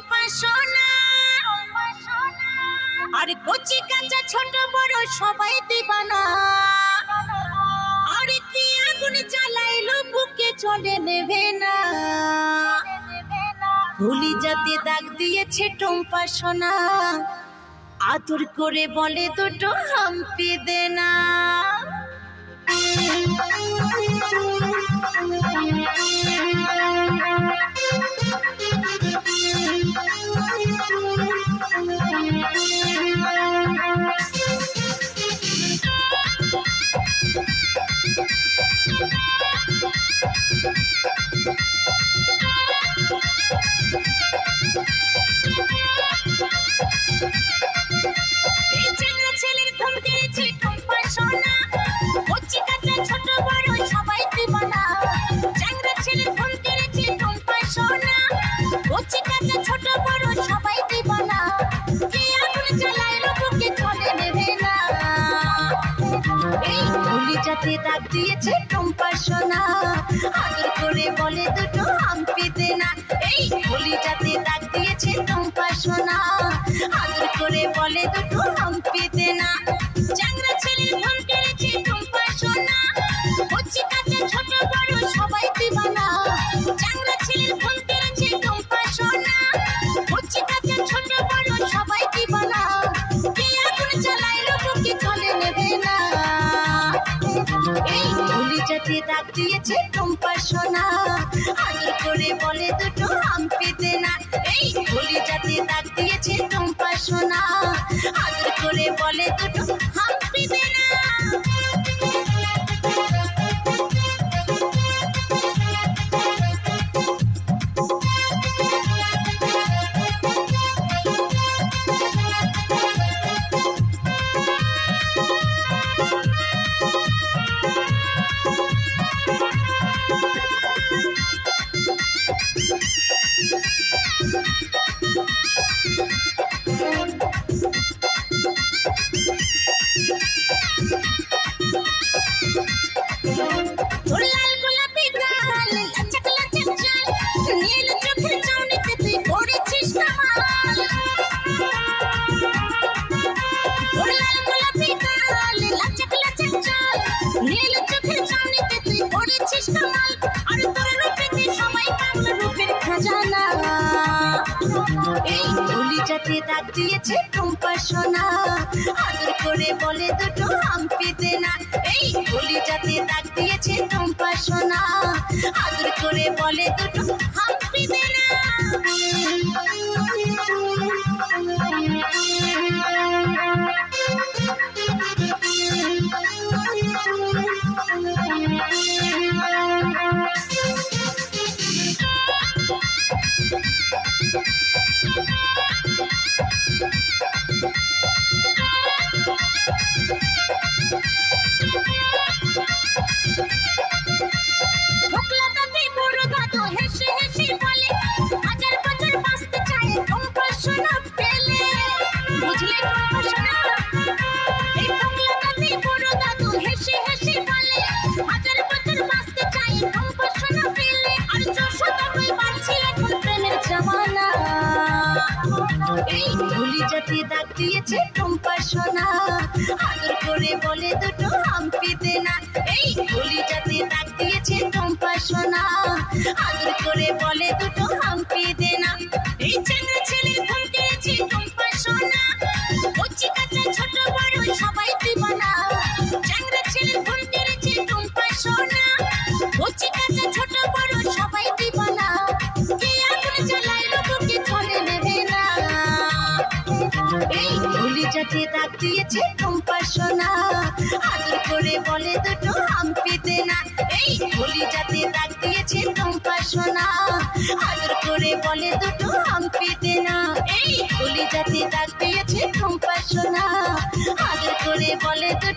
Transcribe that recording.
টম্পা সোনা। আর কচি কাঁচা ছোট বড় সবাই দিবানা। আর কি আগুন জ্বালাইলো বুকে চলে নেবে না। কলিজাতে দাগ দিয়েছে টম্পা সোনা, আদর করে বলে দুটো হাম্পি দে না। কলিজাতে দাগ দিয়েছে টম্পা সোনা, আদর করে বলে দুটো হাম্পি দে না। এই কলিজাতে দাগ দিয়েছে টম্পা সোনা, আদর করে বলে দুটো হাম্পি দে না। চ্যাংড়া ছেলের ফোন করেছে টম্পা সোনা, কচি কাঁচা ছোট বড় সবাই দিবানা। চ্যাংড়া ছেলের ফোন করেছে টম্পা সোনা, কচি কাঁচা ছোট বড় সবাই দিবানা। কে আগুন জ্বালাইলো বুকে চলে নেবে না। এই কলিজাতে দাগ দিয়েছে টম্পা সোনা, আদর করে বলে দুটো হাম্পি দে না। এই কলিজাতে দাগ দিয়েছে টম্পা সোনা, আদর করে বলে দুটো হাম্পি দে না। এই কলিজাতে দাগ দিয়েছে টম্পা সোনা, আদর করে বলে দুটো হাম্পি দে না। এই কলিজাতে দাগ দিয়েছে টম্পা সোনা, আদর করে বলে দুটো হাম্পি দে না। এই কলিজাতে দাগ দিয়েছে টম্পা সোনা, আদর করে বলে দুটো হাম্পি দে না। এই কলিজাতে দাগ দিয়েছে টম্পা সোনা, আদর করে বলে দুটো হাম্পি দে না। এই চ্যাংড়া ছেলের ফোন করেছে টম্পা সোনা, কচি কাঁচা ছোট বড় সবাই দিবানা। চ্যাংড়া ছেলের ফোন করেছে টম্পা সোনা, কচি কাঁচা ছোট বড় সবাই দিবানা। কে আগুন জ্বালাইলো বুকে চলে নেবে না। এই কলিজাতে দাগ দিয়েছে টম্পা সোনা, আদর করে বলে দুটো হাম্পি দে না। এই কলিজাতে দাগ দিয়েছে টম্পা সোনা, আদর করে বলে দুটো হাম্পি দে না। এই কলিজাতে দাগ দিয়েছে টম্পা সোনা, আদর করে বলে দুটো